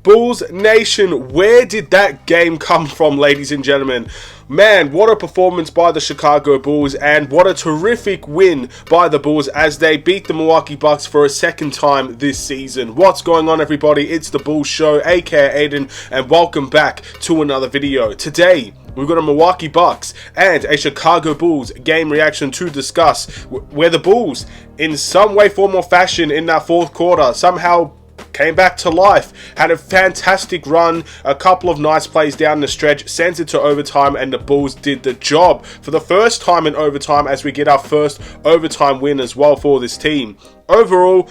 Bulls Nation, where did that game come from, ladies and gentlemen? Man, what a performance by the Chicago Bulls, and what a terrific win by the Bulls as they beat the Milwaukee Bucks for a second time this season. What's going on, everybody? It's the Bulls Show, aka Aiden, and welcome back to another video. Today, we've got a Milwaukee Bucks and a Chicago Bulls game reaction to discuss, where the Bulls, in some way, form, or fashion in that fourth quarter, somehow came back to life, had a fantastic run, a couple of nice plays down the stretch, sent it to overtime, and the Bulls did the job for the first time in overtime as we get our first overtime win as well for this team. Overall,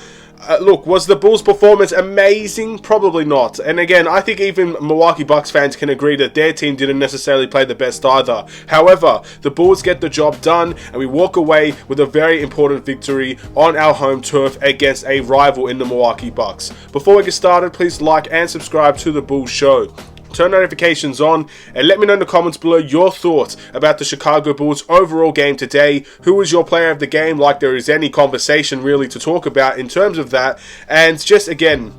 look, was the Bulls' performance amazing? Probably not. And again, I think even Milwaukee Bucks fans can agree that their team didn't necessarily play the best either. However, the Bulls get the job done, and we walk away with a very important victory on our home turf against a rival in the Milwaukee Bucks. Before we get started, please like and subscribe to the Bulls Show. Turn notifications on and let me know in the comments below your thoughts about the Chicago Bulls overall game today. Who was your player of the game, like there is any conversation really to talk about in terms of that, and just again,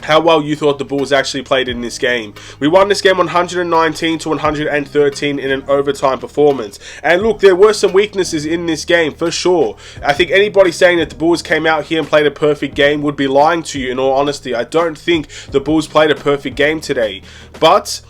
how well you thought the Bulls actually played in this game. We won this game 119 to 113 in an overtime performance. And look, there were some weaknesses in this game for sure. I think anybody saying that the Bulls came out here and played a perfect game would be lying to you, in all honesty. I don't think the Bulls played a perfect game today. But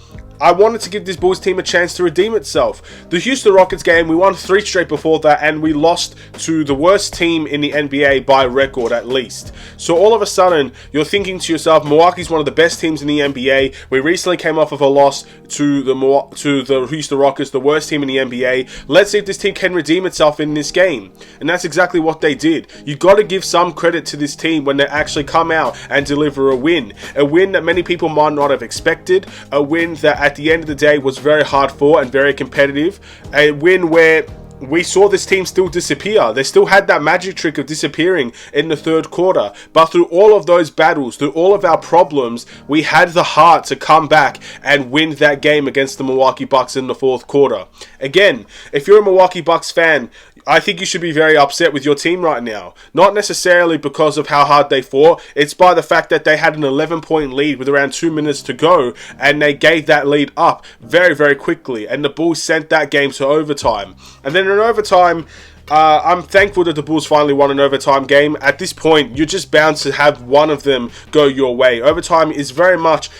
I wanted to give this Bulls team a chance to redeem itself. The Houston Rockets game, we won 3 straight before that, and we lost to the worst team in the NBA by record, at least. So all of a sudden, you're thinking to yourself, Milwaukee's one of the best teams in the NBA. We recently came off of a loss to the Houston Rockets, the worst team in the NBA. Let's see if this team can redeem itself in this game. And that's exactly what they did. You've got to give some credit to this team when they actually come out and deliver a win. A win that many people might not have expected. A win that at the end of the day was very hard fought and very competitive. A win where we saw this team still disappear. They still had that magic trick of disappearing in the third quarter. But through all of those battles, through all of our problems, we had the heart to come back and win that game against the Milwaukee Bucks in the fourth quarter. Again, if you're a Milwaukee Bucks fan, I think you should be very upset with your team right now. Not necessarily because of how hard they fought. It's by the fact that they had an 11-point lead with around 2 minutes to go, and they gave that lead up very, very quickly. And the Bulls sent that game to overtime. And then in overtime, I'm thankful that the Bulls finally won an overtime game. At this point, you're just bound to have one of them go your way. Overtime is very much,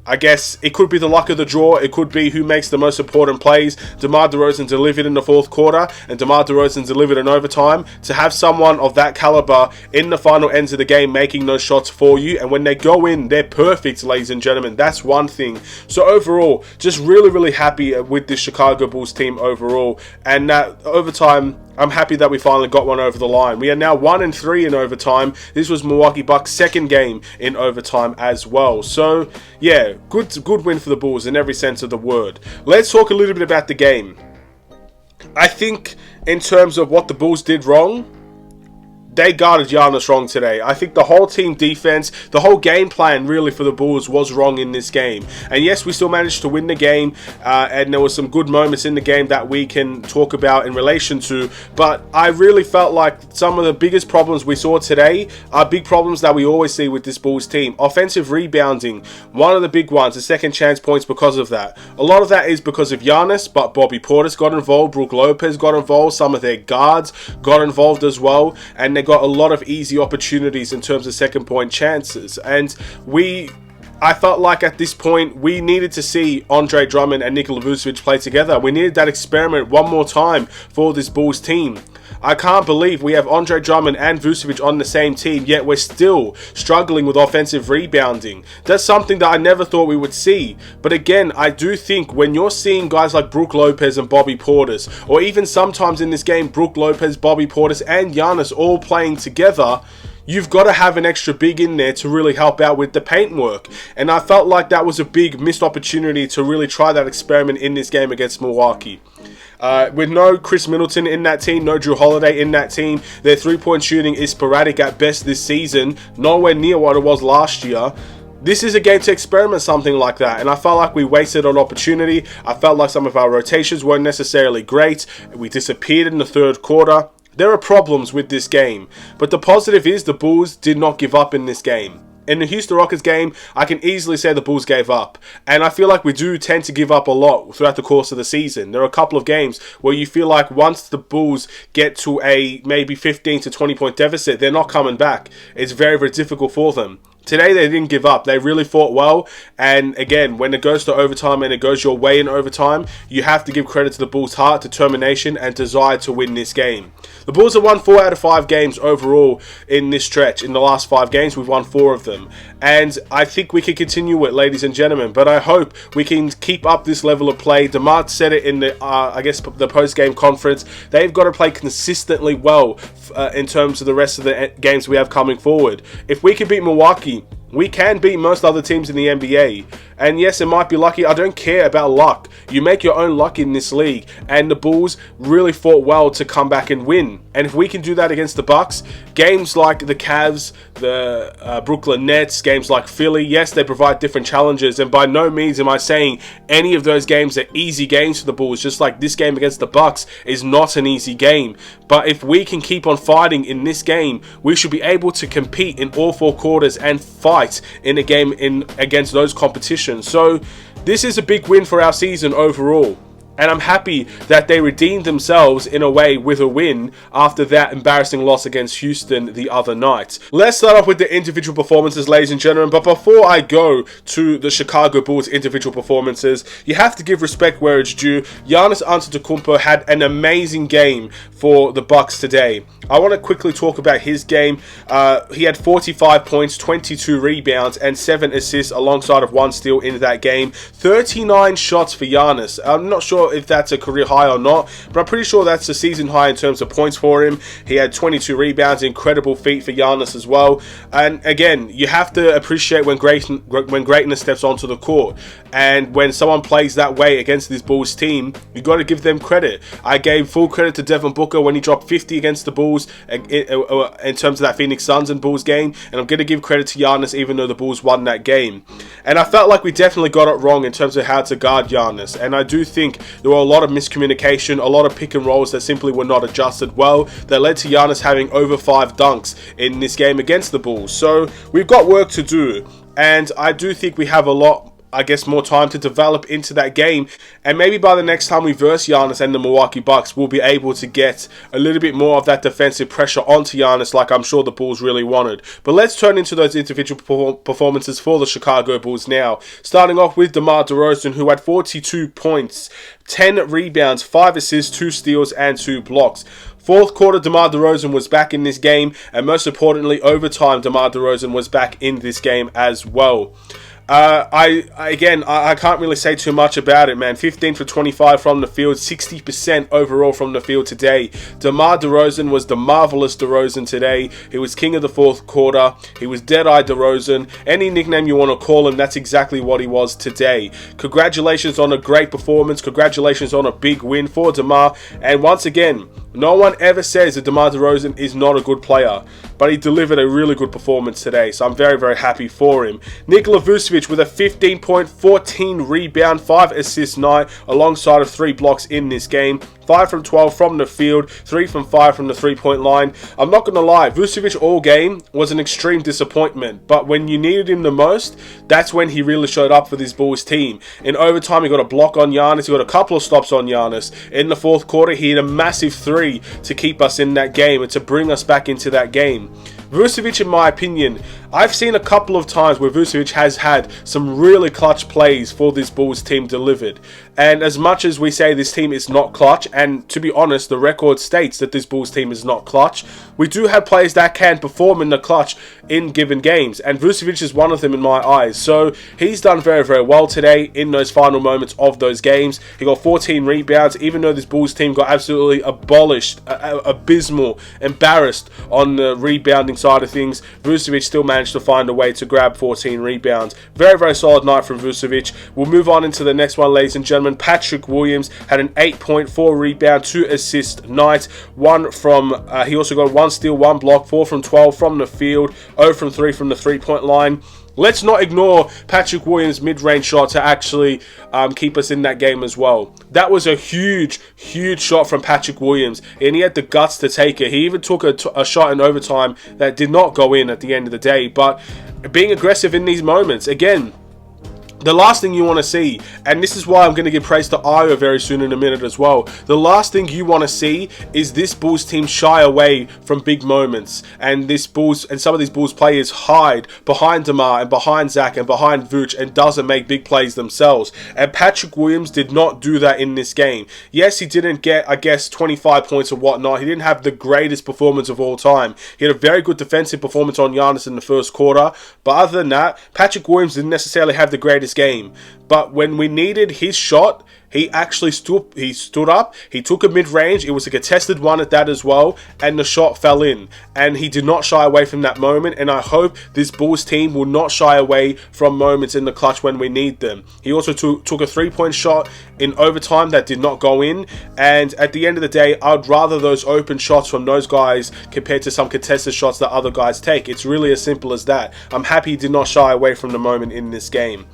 I guess, it could be the luck of the draw. It could be who makes the most important plays. DeMar DeRozan delivered in the fourth quarter, and DeMar DeRozan delivered in overtime. To have someone of that caliber in the final ends of the game making those shots for you, and when they go in, they're perfect, ladies and gentlemen. That's one thing. So overall, just really, really happy with this Chicago Bulls team overall. And that overtime, I'm happy that we finally got one over the line. We are now 1-3 in overtime. This was Milwaukee Bucks' second game in overtime as well. So, yeah, good win for the Bulls in every sense of the word. Let's talk a little bit about the game. I think in terms of what the Bulls did wrong, they guarded Giannis wrong today. I think the whole team defense, the whole game plan really for the Bulls was wrong in this game. And yes, we still managed to win the game, and there were some good moments in the game that we can talk about in relation to, but I really felt like some of the biggest problems we saw today are big problems that we always see with this Bulls team. Offensive rebounding, one of the big ones, the second chance points because of that. A lot of that is because of Giannis, but Bobby Portis got involved, Brook Lopez got involved, some of their guards got involved as well, and they got a lot of easy opportunities in terms of second point chances. And I felt like at this point we needed to see Andre Drummond and Nikola Vucevic play together. We needed that experiment one more time for this Bulls team. I can't believe we have Andre Drummond and Vucevic on the same team, yet we're still struggling with offensive rebounding. That's something that I never thought we would see. But again, I do think when you're seeing guys like Brook Lopez and Bobby Portis, or even sometimes in this game, Brook Lopez, Bobby Portis, and Giannis all playing together, you've got to have an extra big in there to really help out with the paint work. And I felt like that was a big missed opportunity to really try that experiment in this game against Milwaukee. With no Chris Middleton in that team, no Drew Holiday in that team, their three-point shooting is sporadic at best this season, nowhere near what it was last year. This is a game to experiment something like that, and I felt like we wasted an opportunity. I felt like some of our rotations weren't necessarily great. We disappeared in the third quarter. There are problems with this game, but the positive is the Bulls did not give up in this game. In the Houston Rockets game, I can easily say the Bulls gave up. And I feel like we do tend to give up a lot throughout the course of the season. There are a couple of games where you feel like once the Bulls get to a maybe 15 to 20 point deficit, they're not coming back. It's very, very difficult for them. Today, they didn't give up. They really fought well. And again, when it goes to overtime and it goes your way in overtime, you have to give credit to the Bulls' heart, determination, and desire to win this game. The Bulls have won 4 out of 5 games overall in this stretch. In the last 5 games, we've won 4 of them. And I think we can continue it, ladies and gentlemen. But I hope we can keep up this level of play. DeMar said it in the, the post-game conference. They've got to play consistently well in terms of the rest of the games we have coming forward. If we can beat Milwaukee, we can beat most other teams in the NBA. And yes, it might be lucky. I don't care about luck. You make your own luck in this league. And the Bulls really fought well to come back and win. And if we can do that against the Bucks, games like the Cavs, the Brooklyn Nets, games like Philly, yes, they provide different challenges. And by no means am I saying any of those games are easy games for the Bulls. Just like this game against the Bucks is not an easy game. But if we can keep on fighting in this game, we should be able to compete in all 4 quarters and fight in a game against those competitions. So this is a big win for our season overall. And I'm happy that they redeemed themselves in a way with a win after that embarrassing loss against Houston the other night. Let's start off with the individual performances, ladies and gentlemen. But before I go to the Chicago Bulls individual performances, you have to give respect where it's due. Giannis Antetokounmpo had an amazing game for the Bucks today. I want to quickly talk about his game. He had 45 points, 22 rebounds, and 7 assists alongside of 1 steal in that game. 39 shots for Giannis. I'm not sure if that's a career high or not, but I'm pretty sure that's a season high in terms of points for him. He had 22 rebounds, incredible feat for Giannis as well. And again, you have to appreciate when greatness steps onto the court. And when someone plays that way against this Bulls team, you got to give them credit. I gave full credit to Devin Booker when he dropped 50 against the Bulls in terms of that Phoenix Suns and Bulls game, and I'm going to give credit to Giannis even though the Bulls won that game. And I felt like we definitely got it wrong in terms of how to guard Giannis, and I do think there were a lot of miscommunication, a lot of pick and rolls that simply were not adjusted well, that led to Giannis having over 5 dunks in this game against the Bulls. So we've got work to do, and I do think we have a lot, I guess, more time to develop into that game, and maybe by the next time we verse Giannis and the Milwaukee Bucks, we'll be able to get a little bit more of that defensive pressure onto Giannis like I'm sure the Bulls really wanted. But let's turn into those individual performances for the Chicago Bulls now, starting off with DeRozan, who had 42 points, 10 rebounds, 5 assists, 2 steals, and 2 blocks. Fourth quarter, DeRozan was back in this game, and most importantly, overtime, DeRozan was back in this game as well. I can't really say too much about it, man. 15 for 25 from the field, 60% overall from the field today. DeRozan was the marvelous DeRozan today. He was king of the fourth quarter. He was Dead-Eye DeRozan. Any nickname you want to call him, that's exactly what he was today. Congratulations on a great performance. Congratulations on a big win for DeMar. And once again, no one ever says that DeMar DeRozan is not a good player, but he delivered a really good performance today, so I'm very, very happy for him. Nikola Vucevic with a 15 point, 14 rebound, 5 assist night, alongside of 3 blocks in this game. 5 from 12 from the field, 3 from 5 from the 3-point line. I'm not going to lie, Vucevic all game was an extreme disappointment, but when you needed him the most, that's when he really showed up for this Bulls team. In overtime, he got a block on Giannis, he got a couple of stops on Giannis. In the fourth quarter, he hit a massive 3 to keep us in that game and to bring us back into that game. Vucevic, in my opinion, I've seen a couple of times where Vucevic has had some really clutch plays for this Bulls team delivered. And as much as we say this team is not clutch, and to be honest, the record states that this Bulls team is not clutch, we do have players that can perform in the clutch in given games. And Vucevic is one of them in my eyes. So he's done very, very well today in those final moments of those games. He got 14 rebounds, even though this Bulls team got absolutely abolished, abysmal, embarrassed on the rebounding side of things. Vucevic still managed to find a way to grab 14 rebounds. Very, very solid night from Vucevic. We'll move on into the next one, ladies and gentlemen. Patrick Williams had an 8.4 rebound, 2 assist night. He also got 1 steal, 1 block, 4 from 12 from the field, 0 from 3 from the 3-point line. Let's not ignore Patrick Williams' mid-range shot to actually keep us in that game as well. That was a huge, huge shot from Patrick Williams, and he had the guts to take it. He even took a shot in overtime that did not go in at the end of the day, but being aggressive in these moments, again, the last thing you want to see, and this is why I'm going to give praise to Io very soon in a minute as well, the last thing you want to see is this Bulls team shy away from big moments, and some of these Bulls players hide behind DeMar and behind Zach and behind Vuce and doesn't make big plays themselves. And Patrick Williams did not do that in this game. Yes, he didn't get, I guess, 25 points or whatnot. He didn't have the greatest performance of all time. He had a very good defensive performance on Giannis in the first quarter, but other than that, Patrick Williams didn't necessarily have the greatest game. But when we needed his shot, he actually stood up, he took a mid-range, it was a contested one at that as well, and the shot fell in. And he did not shy away from that moment, and I hope this Bulls team will not shy away from moments in the clutch when we need them. He also took a three-point shot in overtime that did not go in, and at the end of the day, I'd rather those open shots from those guys compared to some contested shots that other guys take. It's really as simple as that. I'm happy he did not shy away from the moment in this game.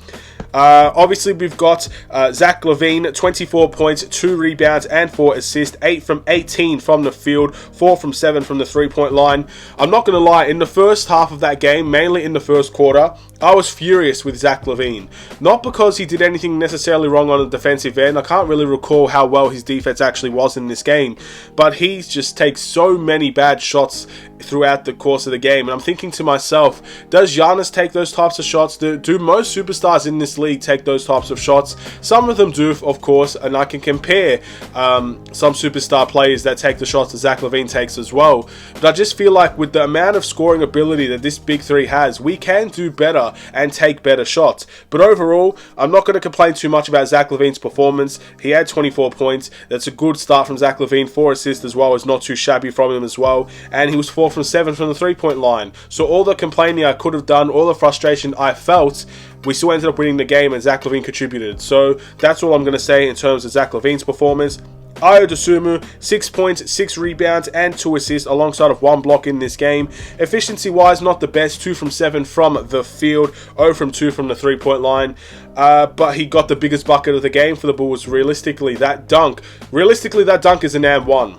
Obviously, we've got Zach Levine, 24 points, 2 rebounds, and 4 assists, 8 from 18 from the field, 4 from 7 from the three-point line. I'm not going to lie, in the first half of that game, mainly in the first quarter, I was furious with Zach Levine. Not because he did anything necessarily wrong on the defensive end. I can't really recall how well his defense actually was in this game, but he just takes so many bad shots throughout the course of the game. And I'm thinking to myself, does Giannis take those types of shots? Do most superstars in this league take those types of shots? Some of them do, of course, and I can compare some superstar players that take the shots that Zach Levine takes as well. But I just feel like with the amount of scoring ability that this big three has, we can do better and take better shots. But overall, I'm not going to complain too much about Zach Levine's performance. He had 24 points. That's a good start from Zach Levine. 4 assists as well is not too shabby from him as well. And he was 4 from 7 from the three-point line. So all the complaining I could have done, all the frustration I felt, we still ended up winning the game and Zach Levine contributed. So that's all I'm going to say in terms of Zach Levine's performance. Ayo Dosunmu, 6 points, 6 rebounds, and 2 assists alongside of 1 block in this game. Efficiency-wise, not the best. 2 from 7 from the field, 0 from 2 from the three-point line. But he got the biggest bucket of the game for the Bulls. Realistically, that dunk is an and one.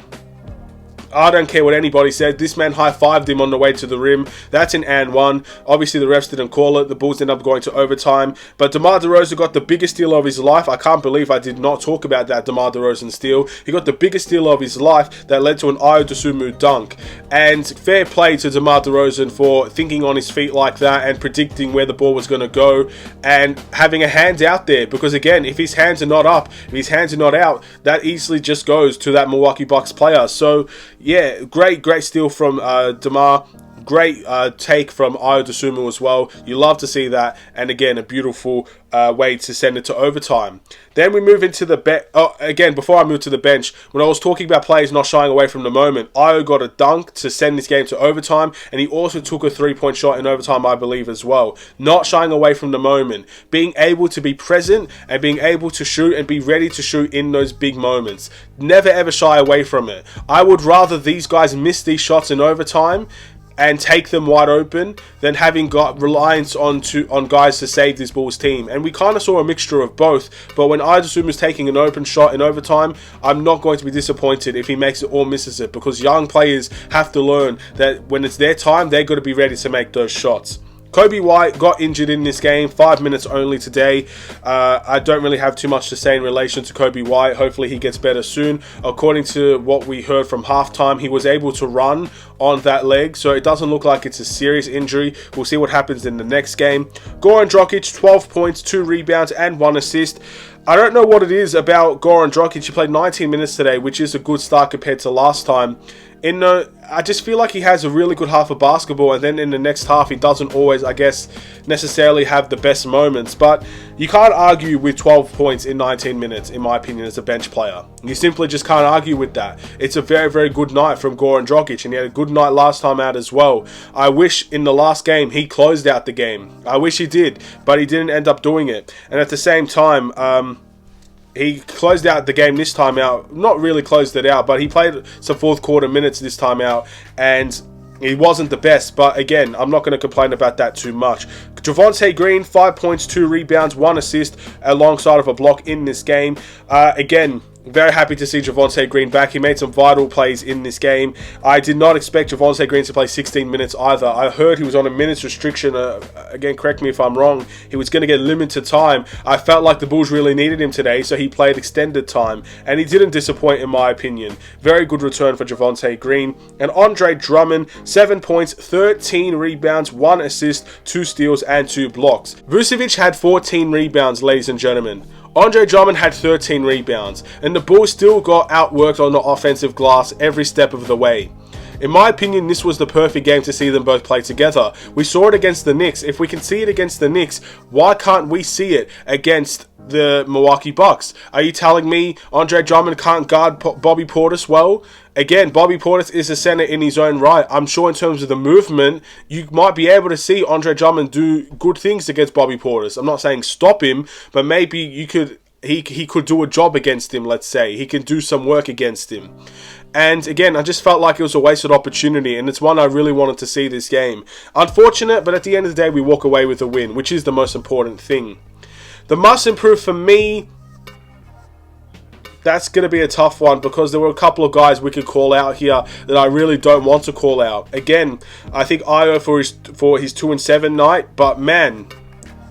I don't care what anybody said. This man high-fived him on the way to the rim. That's an and one. Obviously, the refs didn't call it. The Bulls ended up going to overtime. But DeMar DeRozan got the biggest steal of his life. I can't believe I did not talk about that DeMar DeRozan steal. He got the biggest steal of his life that led to an Ayo Dosunmu dunk. And fair play to DeMar DeRozan for thinking on his feet like that and predicting where the ball was going to go and having a hand out there. Because again, if his hands are not up, if his hands are not out, that easily just goes to that Milwaukee Bucks player. So yeah, great steal from DeMar. Great take from Ayo Dosunmu as well. You love to see that. And again, a beautiful way to send it to overtime. Then we move into the bench. Oh, again, before I move to the bench, when I was talking about players not shying away from the moment, Ayo got a dunk to send this game to overtime. And he also took a three-point shot in overtime, I believe, as well. Not shying away from the moment. Being able to be present and being able to shoot and be ready to shoot in those big moments. Never ever shy away from it. I would rather these guys miss these shots in overtime and take them wide open than having got reliance on guys to save this Bulls team. And we kind of saw a mixture of both. But when Ayo Dosunmu is taking an open shot in overtime, I'm not going to be disappointed if he makes it or misses it, because young players have to learn that when it's their time, they're going to be ready to make those shots. Kobe White got injured in this game, 5 minutes only today. I don't really have too much to say in relation to Kobe White. Hopefully he gets better soon. According to what we heard from halftime, he was able to run on that leg, so it doesn't look like it's a serious injury. We'll see what happens in the next game. Goran Dragic, 12 points, 2 rebounds, and 1 assist. I don't know what it is about Goran Dragic. He played 19 minutes today, which is a good start compared to last time. I just feel like he has a really good half of basketball, and then in the next half he doesn't always, I guess, necessarily have the best moments. But you can't argue with 12 points in 19 minutes, in my opinion, as a bench player. You simply just can't argue with that. It's a very, very good night from Goran Dragic, and he had a good night last time out as well. I wish in the last game he closed out the game. I wish he did, but he didn't end up doing it. And at the same time, he closed out the game this time out. Not really closed it out, but he played some fourth quarter minutes this time out. And He wasn't the best, but again, I'm not going to complain about that too much. Javonte Green, 5 points, 2 rebounds, 1 assist alongside of a block in this game. Again, very happy to see Javonte Green back. He made some vital plays in this game. I did not expect Javonte Green to play 16 minutes either. I heard he was on a minutes restriction. Again, correct me if I'm wrong. He was going to get limited time. I felt like the Bulls really needed him today, so he played extended time. And he didn't disappoint in my opinion. Very good return for Javonte Green. And Andre Drummond, 7 points, 13 rebounds, 1 assist, 2 steals, and 2 blocks. Vucevic had 14 rebounds, ladies and gentlemen. Andre Drummond had 13 rebounds, and the Bulls still got outworked on the offensive glass every step of the way. In my opinion, this was the perfect game to see them both play together. We saw it against the Knicks. If we can see it against the Knicks, why can't we see it against the Milwaukee Bucks? Are you telling me Andre Drummond can't guard Bobby Portis well? Again, Bobby Portis is a center in his own right. I'm sure in terms of the movement, you might be able to see Andre Drummond do good things against Bobby Portis. I'm not saying stop him, but maybe he could do a job against him, let's say. He can do some work against him. And again, I just felt like it was a wasted opportunity, and it's one I really wanted to see this game. Unfortunate, but at the end of the day, we walk away with a win, which is the most important thing. The must improve for me, that's going to be a tough one because there were a couple of guys we could call out here that I really don't want to call out. Again, I think Io for his 2-7 night, but man,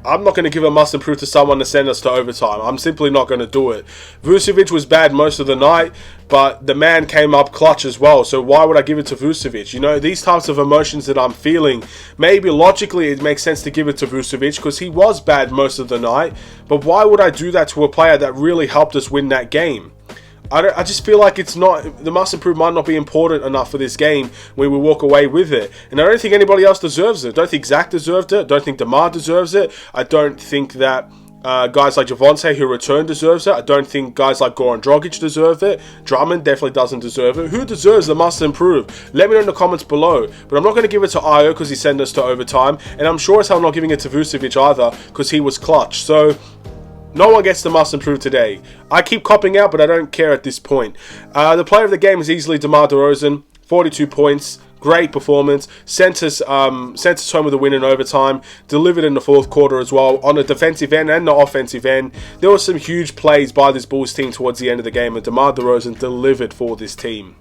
I'm not going to give a must improve to someone to send us to overtime. I'm simply not going to do it. Vucevic was bad most of the night, but the man came up clutch as well. So why would I give it to Vucevic? You know, these types of emotions that I'm feeling, maybe logically it makes sense to give it to Vucevic because he was bad most of the night. But why would I do that to a player that really helped us win that game? I just feel like it's not, the must improve might not be important enough for this game when we walk away with it. And I don't think anybody else deserves it. I don't think Zach deserved it. I don't think DeMar deserves it. I don't think that guys like Javonte who returned deserves it. I don't think guys like Goran Dragic deserve it. Drummond definitely doesn't deserve it. Who deserves the must improve? Let me know in the comments below. But I'm not going to give it to Io because he sent us to overtime. And I'm sure as hell not giving it to Vucevic either because he was clutch. So no one gets the must improve today. I keep copping out, but I don't care at this point. The player of the game is easily DeMar DeRozan. 42 points. Great performance. Sent us home with a win in overtime. Delivered in the fourth quarter as well. On the defensive end and the offensive end, there were some huge plays by this Bulls team towards the end of the game, and DeMar DeRozan delivered for this team.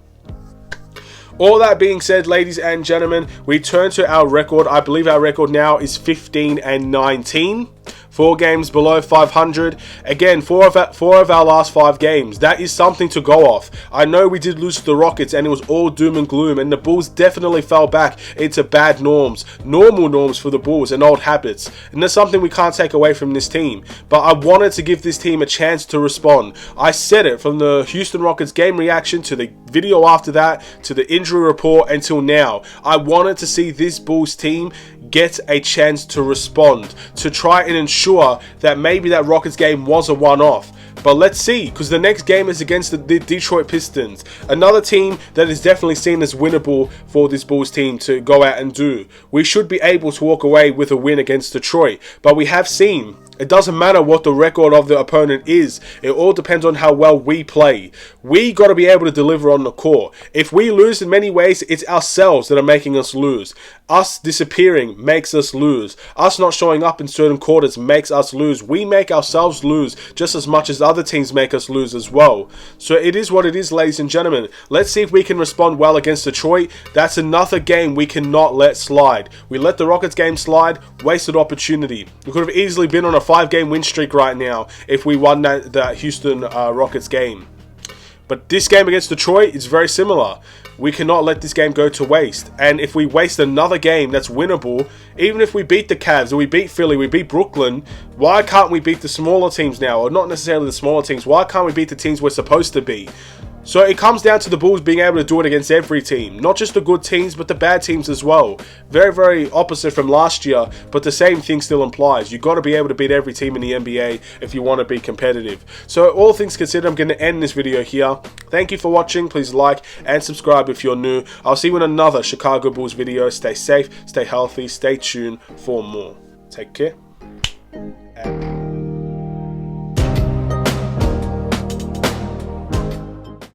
All that being said, ladies and gentlemen, we turn to our record. I believe our record now is 15-19. 4 games below 500. Again, four of our last 5 games. That is something to go off. I know we did lose to the Rockets and it was all doom and gloom, and the Bulls definitely fell back into bad norms, normal norms for the Bulls and old habits. And that's something we can't take away from this team. But I wanted to give this team a chance to respond. I said it from the Houston Rockets game reaction to the video after that, to the injury report until now. I wanted to see this Bulls team get a chance to respond, to try and ensure that maybe that Rockets game was a one-off. But let's see, because the next game is against the Detroit Pistons, another team that is definitely seen as winnable for this Bulls team to go out and do. We should be able to walk away with a win against Detroit, but we have seen it doesn't matter what the record of the opponent is. It all depends on how well we play. We got to be able to deliver on the court. If we lose in many ways, it's ourselves that are making us lose. Us disappearing makes us lose. Us not showing up in certain quarters makes us lose. We make ourselves lose just as much as other teams make us lose as well. So it is what it is, ladies and gentlemen. Let's see if we can respond well against Detroit. That's another game we cannot let slide. We let the Rockets game slide. Wasted opportunity. We could have easily been on a 5-game win streak right now if we won that Houston Rockets game. But this game against Detroit is very similar. We cannot let this game go to waste. And if we waste another game that's winnable, even if we beat the Cavs or we beat Philly, we beat Brooklyn, why can't we beat the smaller teams now? Or not necessarily the smaller teams. Why can't we beat the teams we're supposed to beat? So it comes down to the Bulls being able to do it against every team. Not just the good teams, but the bad teams as well. Very, very opposite from last year, but the same thing still applies. You've got to be able to beat every team in the NBA if you want to be competitive. So all things considered, I'm going to end this video here. Thank you for watching. Please like and subscribe if you're new. I'll see you in another Chicago Bulls video. Stay safe, stay healthy, stay tuned for more. Take care.